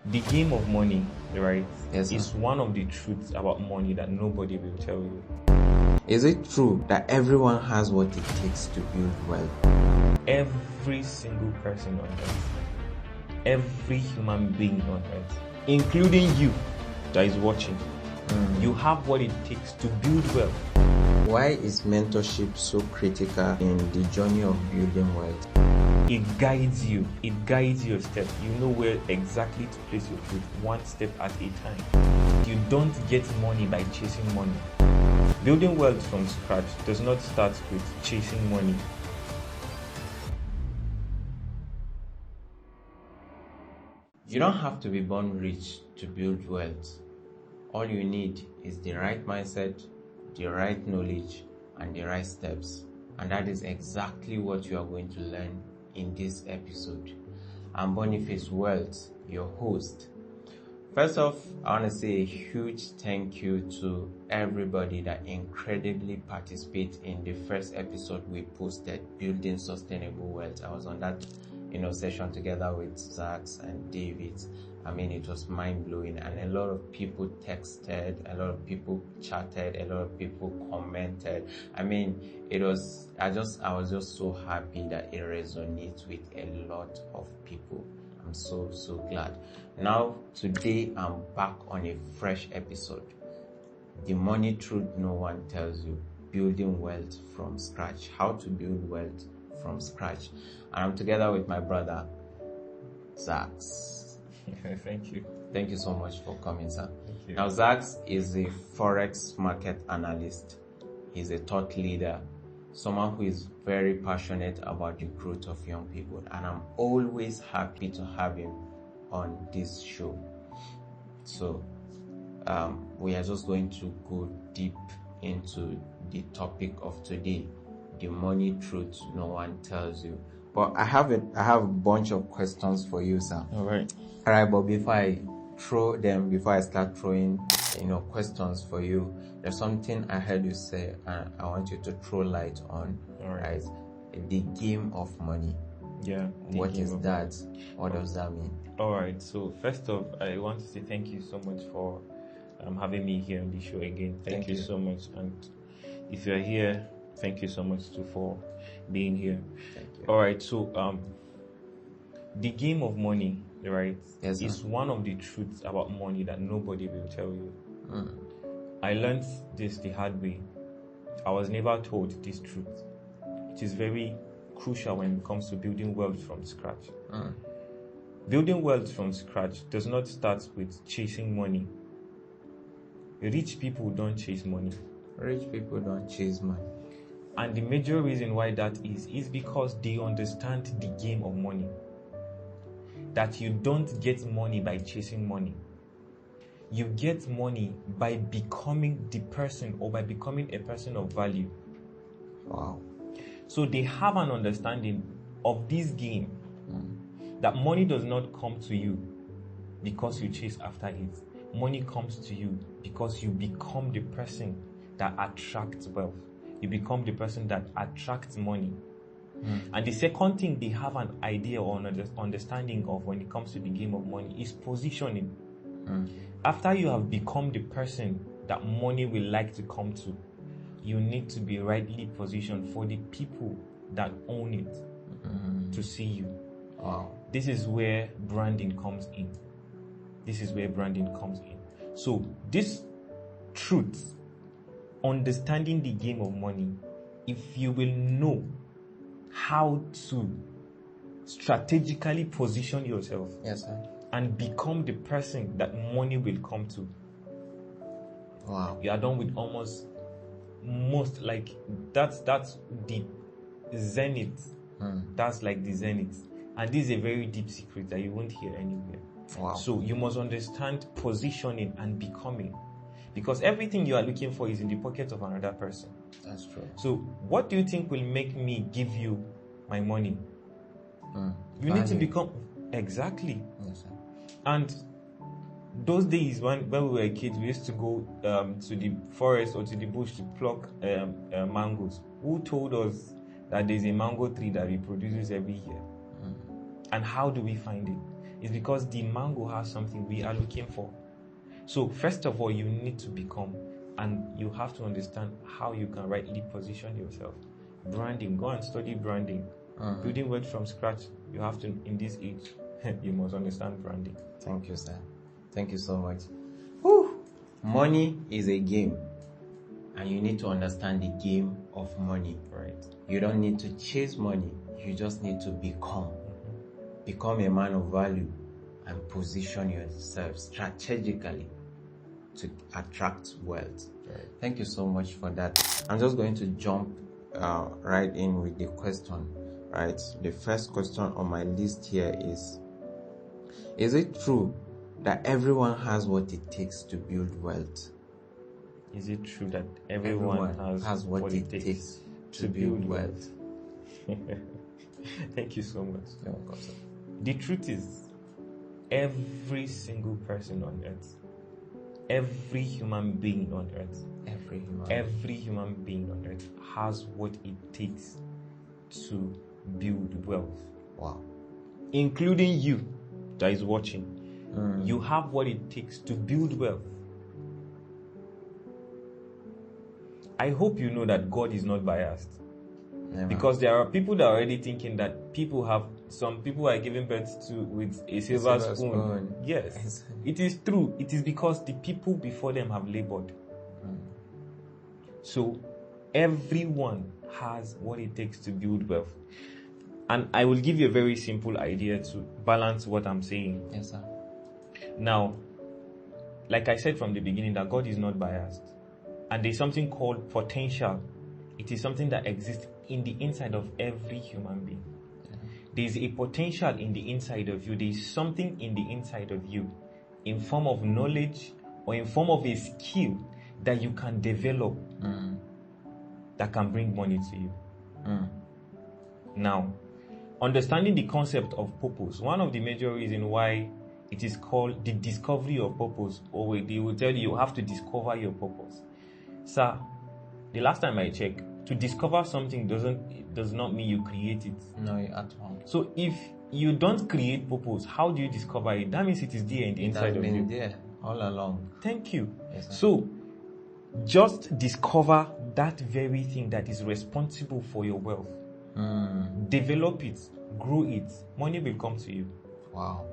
The game of money, right, Yes, is one of the truths about money that nobody will tell you. Is it true that everyone has what it takes to build wealth? Every single person on earth, every human being on earth, including you that is watching, you have what it takes to build wealth. Why is mentorship so critical in the journey of building wealth? It guides you. It guides your steps. You know where exactly to place your foot, one step at a time. You don't get money by chasing money. Building wealth from scratch does not start with chasing money. You don't have to be born rich to build wealth. All you need is the right mindset, the right knowledge, and the right steps. And that is exactly what you are going to learn in this episode. I'm Boniface Wealth, your host. First off, I want to say a huge thank you to everybody that incredibly participated in the first episode we posted, Building Sustainable Wealth. I was on that session together with Zach and David. I mean, it was mind-blowing, and a lot of people texted, a lot of people chatted, a lot of people commented. I mean, I was just so happy that it resonates with a lot of people. I'm so glad. Now, today I'm back on a fresh episode. The money truth no one tells you. Building wealth from scratch. How to build wealth from scratch. And I'm together with my brother, Zach. Thank you. Thank you so much for coming, sir. Thank you. Now, Zach is a forex market analyst. He's a thought leader, someone who is very passionate about the growth of young people, and I'm always happy to have him on this show. So, we are just going to go deep into the topic of today, the money truth no one tells you. But I have a bunch of questions for you, sir. All right, but before I start throwing, questions for you, there's something I heard you say, and I want you to throw light on. All right. The game of money. Yeah. What is that? What does that mean? All right. So first off, I want to say thank you so much for having me here on the show again. Thank you so much. And if you're here, thank you so much too for being here. Thank you. All right. So the game of money, right, Yes, is one of the truths about money that nobody will tell you. I learned this the hard way. I was never told this truth. It is very crucial when it comes to building wealth from scratch. Building wealth from scratch does not start with chasing money. Rich people don't chase money. Rich people don't chase money. And the major reason why that is because they understand the game of money. That you don't get money by chasing money. You get money by becoming the person, or by becoming a person of value. Wow. So they have an understanding of this game, that money does not come to you because you chase after it. Money comes to you because you become the person that attracts wealth. You become the person that attracts money. And the second thing they have an idea or an understanding of when it comes to the game of money is positioning. After you have become the person that money will like to come to, you need to be rightly positioned for the people that own it to see you. Wow. This is where branding comes in. So this truth, understanding the game of money, if you will know how to strategically position yourself, Yes, sir. and become the person that money will come to, Wow. you are done with most, like that's the zenith. That's like the zenith, and this is a very deep secret that you won't hear anywhere. Wow. So you must understand positioning and becoming, because everything you are looking for is in the pocket of another person. That's true. So what do you think will make me give you my money? You need to become exactly. Yes, sir. And those days when we were kids, we used to go to the forest or to the bush to pluck mangoes. Who told us that there's a mango tree that reproduces every year? And how do we find it? It's because the mango has something we are looking for. So first of all, you need to become, and you have to understand how you can rightly position yourself. Branding, go and study branding. Building wealth from scratch, you have to, in this age, you must understand branding. Thank you, sir. Thank you so much. Whew. Money is a game, and you need to understand the game of money. Right. You don't need to chase money. You just need to become. Become a man of value and position yourself strategically to attract wealth. Right. Thank you so much for that. I'm just going to jump right in with the question. Right. The first question on my list here is it true that everyone has what it takes to build wealth? Is it true that everyone has what it takes to build wealth? Thank you so much. You're welcome, sir. The truth is, every single person on earth, every human being on earth, every human being on earth has what it takes to build wealth. Wow. Including you that is watching. You have what it takes to build wealth. I hope you know that God is not biased. Never. Because there are people that are already thinking that some people are giving birth to with a silver spoon. Yes, it is true. It is because the people before them have labored. So everyone has what it takes to build wealth. And I will give you a very simple idea to balance what I'm saying. Yes, sir. Now, like I said from the beginning, that God is not biased. And there's something called potential. It is something that exists in the inside of every human being. There's a potential in the inside of you. There's something in the inside of you in form of knowledge or in form of a skill that you can develop that can bring money to you. Now, understanding the concept of purpose, one of the major reasons why it is called the discovery of purpose, or they will tell you have to discover your purpose. Sir, the last time I checked, to discover something does not mean you create it. No, at all. So if you don't create purpose, how do you discover it? That means it is there in the inside of you. It has been there all along. Thank you. Yes, sir. So just discover that very thing that is responsible for your wealth. Develop it, grow it. Money will come to you. Wow.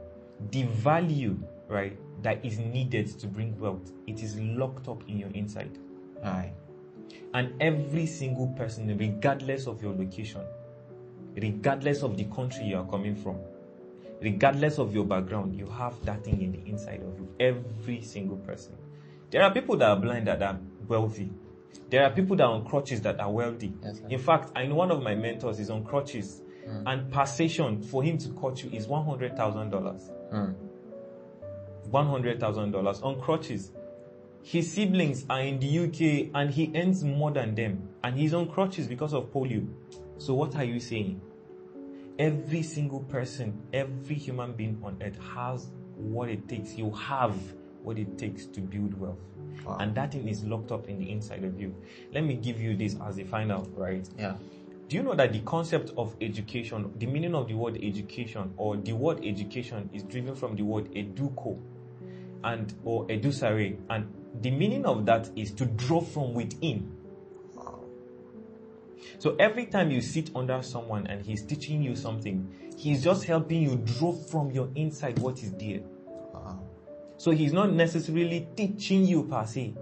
The value, right, that is needed to bring wealth, it is locked up in your inside. Aye. And every single person, regardless of your location, regardless of the country you are coming from, regardless of your background, you have that thing in the inside of you. Every single person. There are people that are blind that are wealthy. There are people that are on crutches that are wealthy. Yes, sir. In fact, I know one of my mentors is on crutches, and per session for him to coach you is $100,000. $100,000 on crutches. His siblings are in the UK and he earns more than them, and he's on crutches because of polio. So what are you saying? Every single person, every human being on earth has what it takes. You have what it takes to build wealth. Wow. And that thing is locked up in the inside of you. Let me give you this as a final, right? Yeah. Do you know that the concept of education, the meaning of the word education, or the word education is driven from the word educo or edusare, and the meaning of that is to draw from within. Wow. So every time you sit under someone and he's teaching you something, he's just helping you draw from your inside what is there. Wow. So he's not necessarily teaching you per se,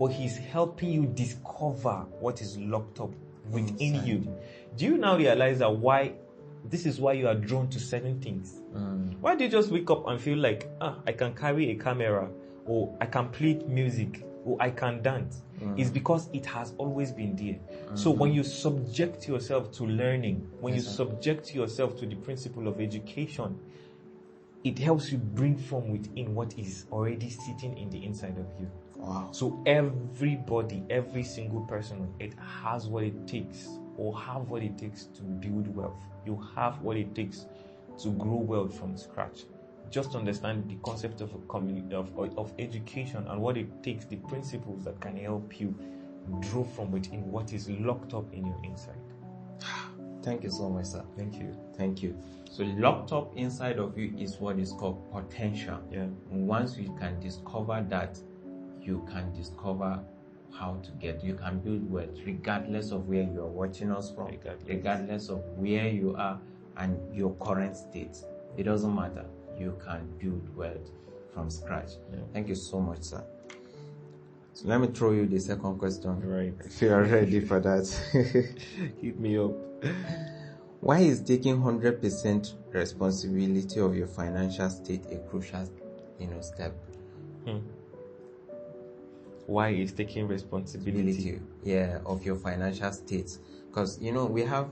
but he's helping you discover what is locked up within inside you. Do you now realize that this is why you are drawn to certain things? Why do you just wake up and feel like, I can carry a camera, or I can play music, or I can dance? It's because it has always been there. So when you subject yourself to learning, when you subject yourself to the principle of education, it helps you bring from within what is already sitting in the inside of you. Wow. So everybody, every single person on earth has what it takes, or have what it takes to build wealth. You have what it takes to grow wealth from scratch. Just understand the concept of of education and what it takes, the principles that can help you draw from within what is locked up in your inside. Thank you so much, sir. Thank you. Thank you. So locked up inside of you is what is called potential. Yeah. Once you can discover that, you can discover how to you can build wealth regardless of where you are watching us from, regardless of where you are and your current state. It doesn't matter. You can build wealth from scratch. Yeah. Thank you so much, sir. So let me throw you the second question. Right. If you are ready for that. Hit me up. Why is taking 100% responsibility of your financial state a crucial, step? Why is taking responsibility? Of your financial state? Because we have.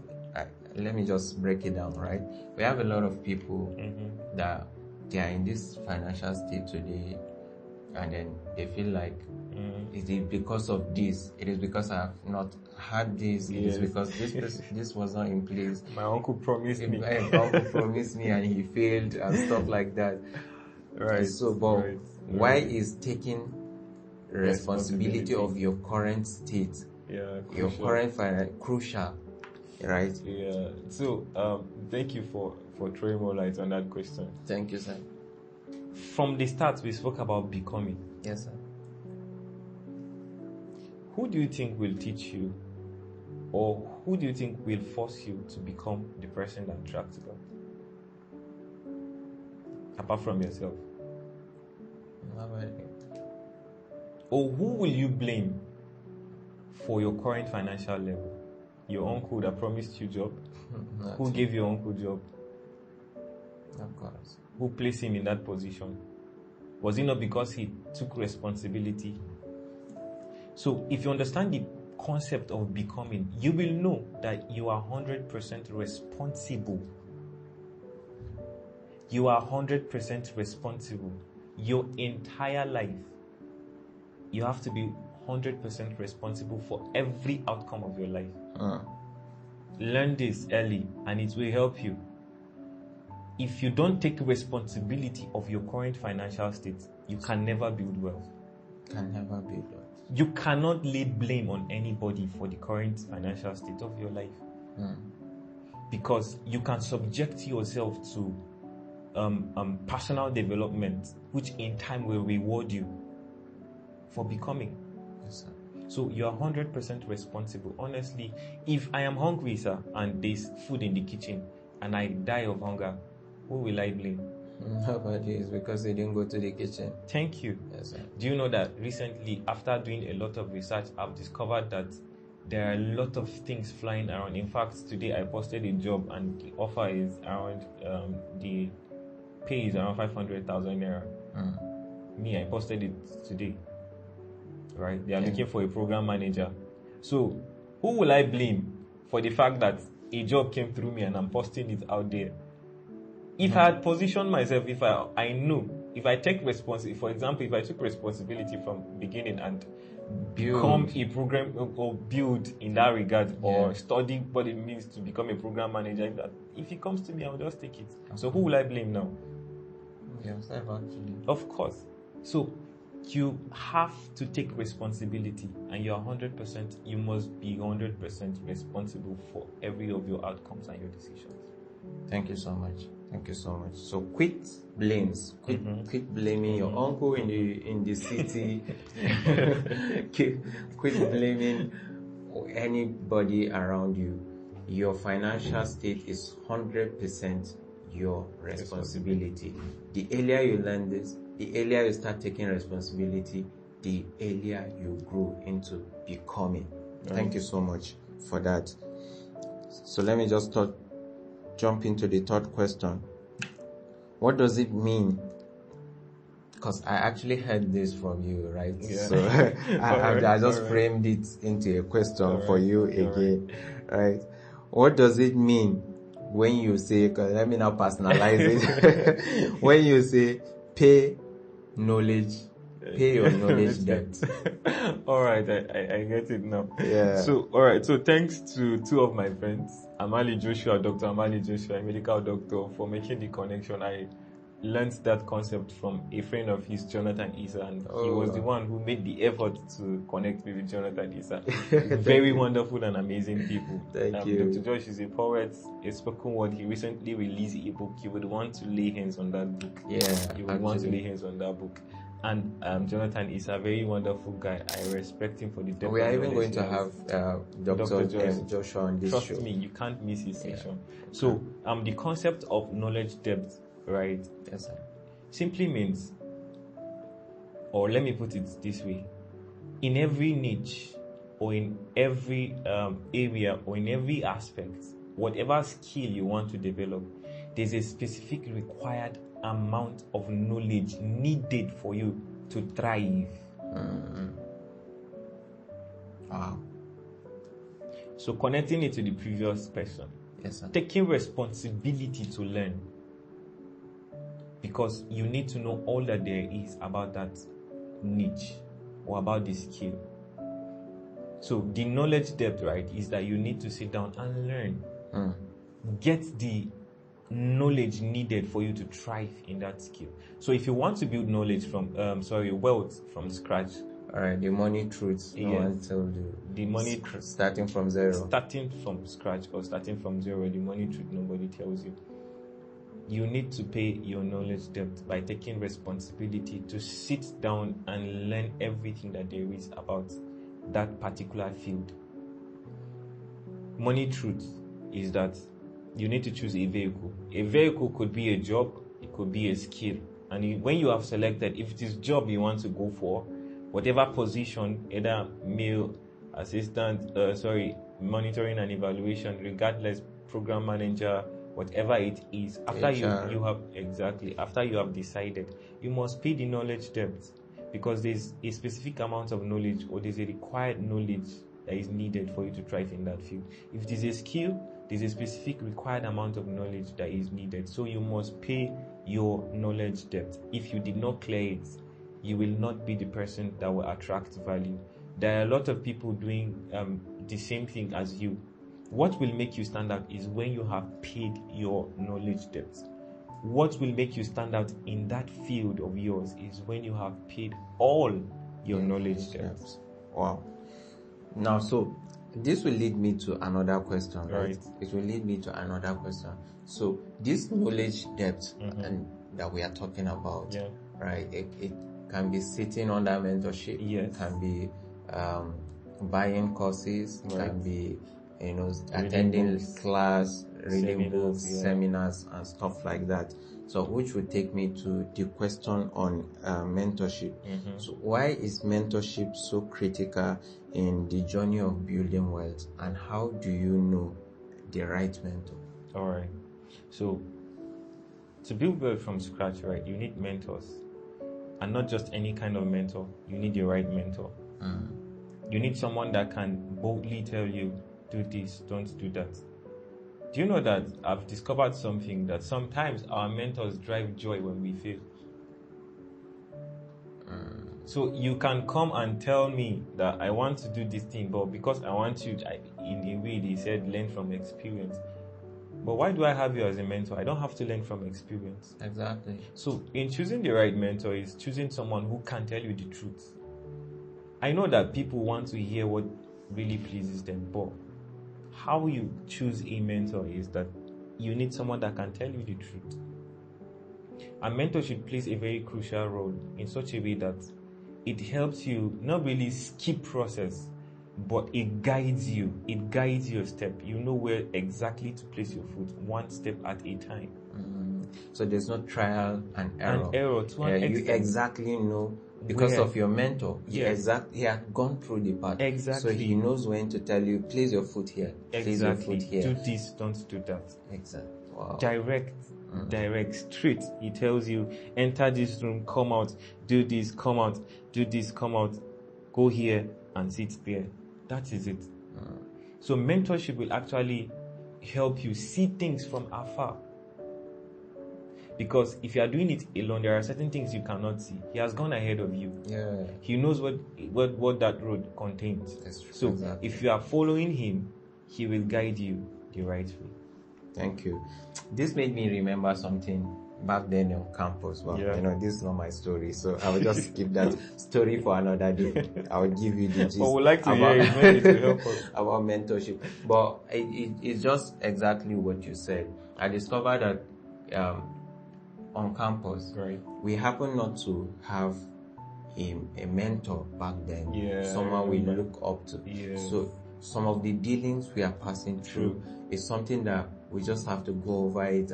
Let me just break it down. Right, we have a lot of people that they are in this financial state today, and then they feel like, is it because of this? It is because I have not had this. It is because this was not in place. My uncle promised me. My uncle promised me and he failed and stuff like that. Right. So, but why is taking responsibility of your current state, your current finance, crucial? Right? Yeah. So, thank you for throwing more light on that question. Thank you, sir. From the start, we spoke about becoming. Yes, sir. Who do you think will teach you, or who do you think will force you to become the person that attracts God? Apart from yourself. Or who will you blame for your current financial level? Your uncle that promised you job? Who gave your uncle job? Of course. Who placed him in that position? Was it not because he took responsibility? So if you understand the concept of becoming, you will know that you are 100% responsible. You are 100% responsible. Your entire life, you have to be 100% responsible for every outcome of your life. Learn this early and it will help you. If you don't take responsibility of your current financial state, you can never build wealth. You cannot lay blame on anybody for the current financial state of your life. Because you can subject yourself to personal development, which in time will reward you for becoming. Yes, sir. So you are 100% responsible. Honestly, if I am hungry, sir, and there's food in the kitchen, and I die of hunger, who will I blame? Nobody. Is because they didn't go to the kitchen. Thank you. Yes, sir. Do you know that recently, after doing a lot of research, I've discovered that there are a lot of things flying around. In fact, today I posted a job and the offer is around, the pay is around 500,000 naira. Me, I posted it today. Right? They are looking for a program manager. So, who will I blame for the fact that a job came through me and I'm posting it out there? If I had positioned myself, if I know, if I take responsibility, for example, if I took responsibility from beginning and become a program or build in that regard, or study what it means to become a program manager, if it comes to me, I'll just take it. So who will I blame now? Yourself, actually. Of course. So you have to take responsibility, and you must be 100% responsible for every of your outcomes and your decisions. Thank you so much. So quit blames. Quit blaming your uncle in the city. quit blaming anybody around you. Your financial state is 100% your responsibility. The earlier you learn this, the earlier you start taking responsibility, the earlier you grow into becoming. Thank you so much for that. So let me just jump into the third question. What does it mean? Because I actually heard this from you, right? Yeah. So I just framed it into a question for you again, right? What does it mean when you say, let me now personalize it, when you say pay your knowledge debt? All right, I get it now. Yeah. So, all right. So, thanks to two of my friends, Dr. Amali Joshua, a medical doctor, for making the connection. learned that concept from a friend of his, Jonathan Issa, and he was the one who made the effort to connect me with Jonathan Issa. Very wonderful and amazing people. Thank you. Dr. Josh is a poet, a spoken word. He recently released a book. You would want to lay hands on that book. Yeah, you would want to lay hands on that book. And Jonathan is a very wonderful guy. I respect him for the depth. We are even going to have Dr. Joshua on this show. Trust me, you can't miss his session. So, the concept of knowledge depth, right? Yes, sir. Simply means, or let me put it this way: in every niche, or in every area, or in every aspect, whatever skill you want to develop, there's a specific required amount of knowledge needed for you to thrive. Wow. So connecting it to the previous person, yes, sir. Taking responsibility to learn, because you need to know all that there is about that niche or about the skill. So the knowledge depth, right, is that you need to sit down and learn. Get the knowledge needed for you to thrive in that skill. So if you want to build knowledge from wealth from scratch, all right, the money truths. No one told you. The money starting from zero. Starting from scratch or starting from zero, the money truth nobody tells you. You need to pay your knowledge depth by taking responsibility to sit down and learn everything that there is about that particular field. Money truth is that you need to choose a vehicle. A vehicle could be a job, it could be a skill. And when you have selected, if it is job you want to go for, whatever position, either male, assistant, monitoring and evaluation, regardless, program manager, whatever it is, after you have decided, you must pay the knowledge depth, because there's a specific amount of knowledge, or there's a required knowledge that is needed for you to thrive in that field. If it is a skill, there's a specific required amount of knowledge that is needed. So you must pay your knowledge depth. If you did not clear it, you will not be the person that will attract value. There are a lot of people doing the same thing as you. What will make you stand out is when you have paid your knowledge depth. What will make you stand out in that field of yours is when you have paid all your knowledge depth. Wow. Now, so this will lead me to another question, right? It will lead me to another question. So this knowledge depth and that we are talking about, right? It can be sitting under mentorship. Yes. It can be buying courses. It can be attending class, reading books, seminars, and stuff like that. So, which would take me to the question on mentorship. So, why is mentorship so critical in the journey of building wealth, and how do you know the right mentor? All right. So, to build wealth from scratch, right, you need mentors, and not just any kind of mentor. You need the right mentor. You need someone that can boldly tell you, do this, don't do that. Do you know that I've discovered something, that sometimes our mentors drive joy when we fail? So you can come and tell me that I want to do this thing, but because I want you, in a way they said learn from experience. But why do I have you as a mentor? I don't have to learn from experience. Exactly. So in choosing the right mentor is choosing someone who can tell you the truth. I know that people want to hear what really pleases them, but how you choose a mentor is that you need someone that can tell you the truth. And mentorship plays a very crucial role in such a way that it helps you not really skip process, but it guides you. It guides your step. You know where exactly to place your foot, one step at a time. So there's no trial and error. You exactly know because of your mentor. He had gone through the path. Exactly. So he knows when to tell you, place your foot here. Place your foot here. Do this, don't do that. Exactly. Wow. Direct, straight. He tells you, enter this room, come out, do this, come out, do this, come out, go here and sit there. That is it. So mentorship will actually help you see things from afar. Because if you are doing it alone, there are certain things you cannot see. He has gone ahead of you. Yeah. He knows what that road contains. That's true. So exactly. If you are following him, he will guide you the right way. Thank you. This made me remember something back then on campus. Well, Yeah. this is not my story, so I will just keep that story for another day. I will give you the gist. But we'd like to hear it, maybe to help us. About mentorship. But it's just exactly what you said. I discovered that on campus, Right. we happen not to have a mentor back then. Yeah, Someone we look up to. Yeah. So some of the dealings we are passing through is something that we just have to go over it,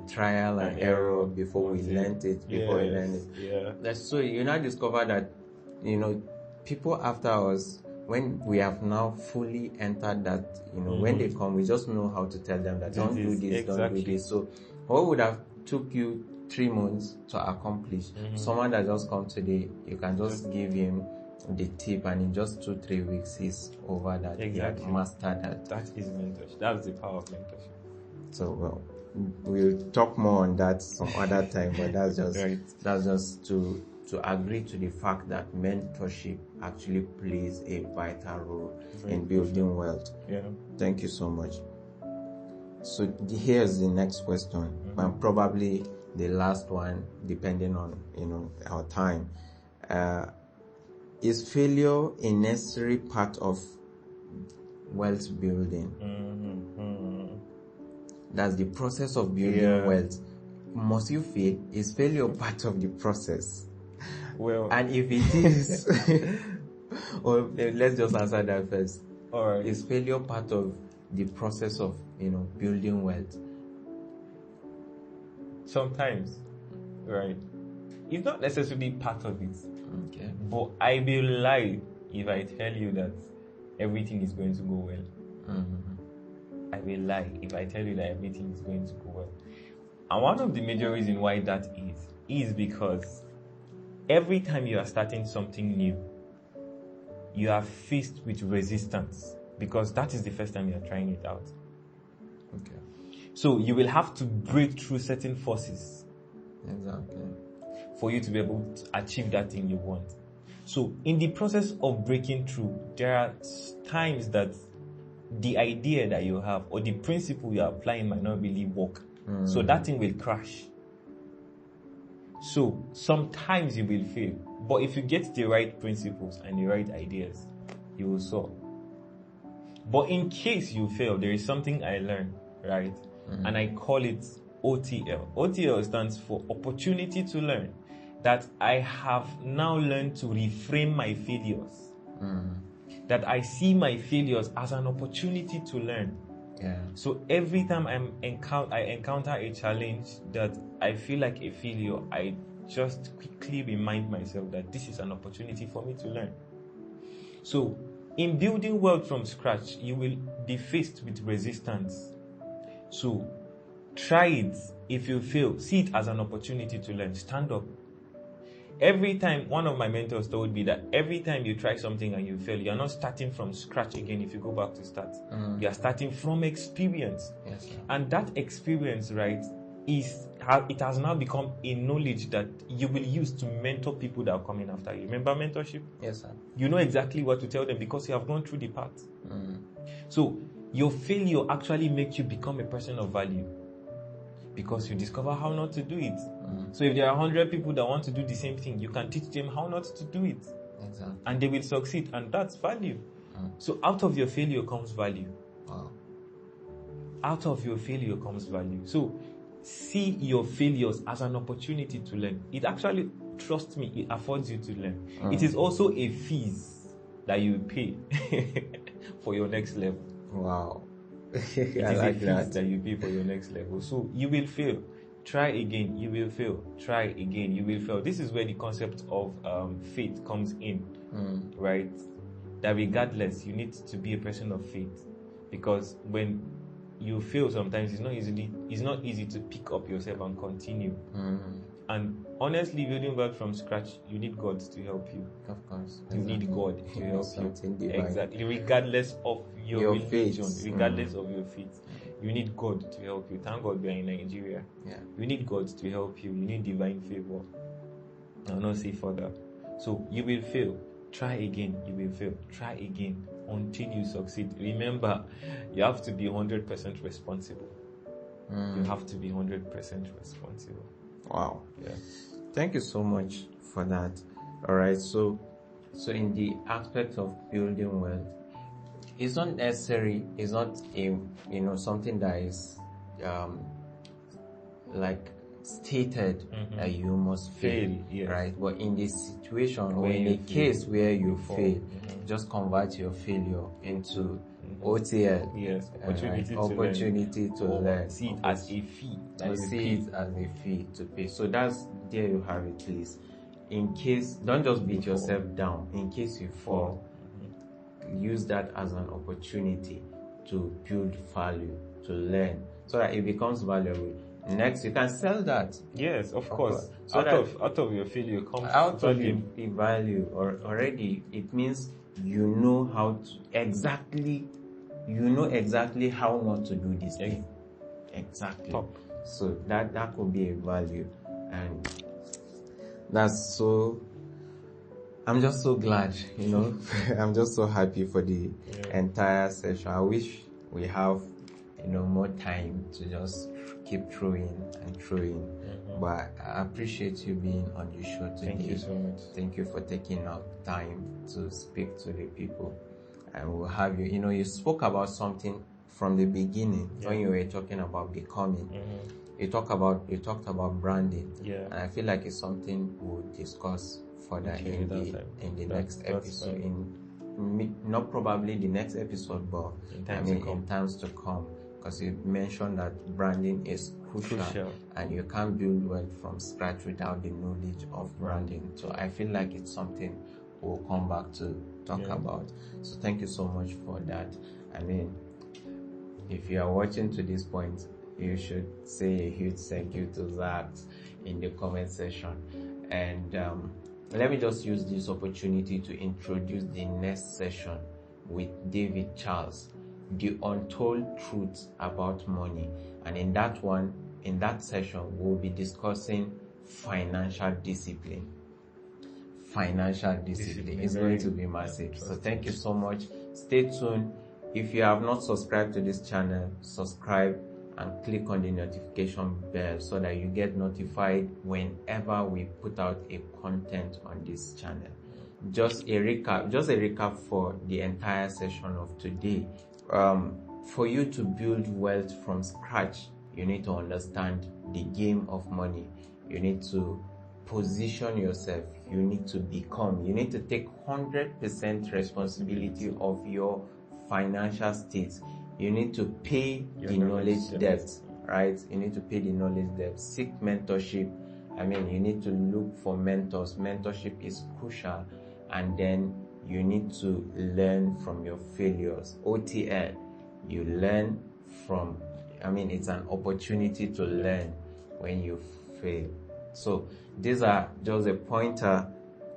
trial and error before we learn it. Yeah. So you now discover that, people after us, when we have now fully entered that, when they come, we just know how to tell them that don't do this, don't do this. So what would have took you 3 months to accomplish, someone that just come today, you can just give him the tip, and in just 2-3 weeks he's over that. He had mastered that. That is mentorship. That's the power of mentorship. So well, we'll talk more on that some other time, but that's just Right. that's just to agree to the fact that mentorship actually plays a vital role in building wealth. Yeah. Thank you so much. So here's the next question, and probably the last one, depending on our time. Is failure a necessary part of wealth building? That's the process of building wealth. Must you fail? Is failure part of the process? Well, And if it is, or let's just answer that first. all right. Is failure part of the process of building wealth? Sometimes, right? It's not necessarily part of it. Okay. But I will lie if I tell you that everything is going to go well. I will lie if I tell you that everything is going to go well. And one of the major reasons why that is because every time you are starting something new, you are faced with resistance, because that is the first time you are trying it out. Okay. So you will have to break through certain forces. Exactly. For you to be able to achieve that thing you want. So in the process of breaking through, there are times that the idea that you have or the principle you are applying might not really work. So that thing will crash. So sometimes you will fail. But if you get the right principles and the right ideas, you will solve. But in case you fail, there is something I learned, right? And I call it OTL. OTL stands for opportunity to learn. That I have now learned to reframe my failures. That I see my failures as an opportunity to learn. Yeah. So every time I encounter a challenge that I feel like a failure, I just quickly remind myself that this is an opportunity for me to learn. So in building wealth from scratch, you will be faced with resistance. So try it. If you fail, see it as an opportunity to learn. Stand up. Every time, one of my mentors told me that every time you try something and you fail, you're not starting from scratch again if you go back to start. You're starting from experience. Yes, sir. And that experience, right, it has now become a knowledge that you will use to mentor people that are coming after you. Remember mentorship? Yes, sir. You know exactly what to tell them because you have gone through the path. So your failure actually makes you become a person of value, because you discover how not to do it. So if there are 100 people that want to do the same thing, you can teach them how not to do it. Exactly. And they will succeed, and that's value. So out of your failure comes value. Wow. Out of your failure comes value. So see your failures as an opportunity to learn. It actually, trust me, it affords you to learn. It is also a fees that you pay for your next level. Wow. It is a fees that you pay for your next level. So you will fail. Try again, you will fail. Try again, you will fail. This is where the concept of faith comes in, right? That regardless, you need to be a person of faith, because when you fail, sometimes it's not easy to pick up yourself and continue. And honestly, building wealth from scratch, you need God to help you. Of course. You need God to help Something you. divine. Exactly. Regardless of your religion, faith. regardless of your faith, you need God to help you. Thank God we are in Nigeria. Yeah. You need God to help you. You need divine favor. I'll not say further. So you will fail. Try again. You will fail. Try again until you succeed. Remember, you have to be 100% responsible. You have to be 100% responsible. Wow. Yeah. Thank you so much for that. All right. So in the aspect of building wealth, it's not necessary. It's not something that is like stated that you must fail, yes. right? But in this situation or When in you a case where you fall. fail, just convert your failure into OTL. Yes, opportunity to learn. See it as a fee. See it as a fee to pay. So that's, there you have it, please. In case, don't just beat yourself down. In case you fall, use that as an opportunity to build value, to learn, so that it becomes valuable. Next, you can sell that. Yes, of course. So out of your failure comes out of the value, or already it means you know exactly how not to do this thing. Exactly. Top. So that could be a value, and that's so. I'm just so glad, I'm just so happy for the entire session. I wish we have, more time to just keep throwing and throwing. But I appreciate you being on the show today. Thank you so much. Thank you for taking out time to speak to the people. And we'll have you, you spoke about something from the beginning when you were talking about becoming. You talked about branding. Yeah. And I feel like it's something we'll discuss further in the next episode. Not probably the next episode, but in times to come. Because you mentioned that branding is crucial, and you can't build wealth from scratch without the knowledge of branding. So I feel like it's something we'll come back to talk about. So thank you so much for that. If you are watching to this point, you should say a huge thank you to Zach in the comment section. And let me just use this opportunity to introduce the next session with David Charles, The Untold Truth About Money. And in that session, we'll be discussing financial discipline. Financial discipline is going to be massive. So thank you so much. Stay tuned. If you have not subscribed to this channel, subscribe and click on the notification bell so that you get notified whenever we put out a content on this channel. Just a recap for the entire session of today. For you to build wealth from scratch, you need to understand the game of money. You need to position yourself. You need to become. You need to take 100% responsibility of your financial state. You need to pay the knowledge debt, right? You need to pay the knowledge debt. Seek mentorship. You need to look for mentors. Mentorship is crucial. And then you need to learn from your failures. OTL. You learn from, it's an opportunity to learn when you fail. So these are just a pointer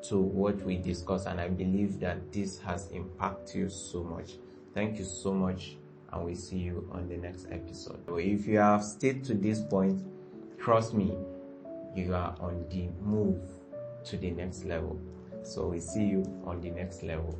to what we discussed, and I believe that this has impacted you so much. Thank you so much, and we'll see you on the next episode. So if you have stayed to this point, trust me, you are on the move to the next level. So we'll see you on the next level.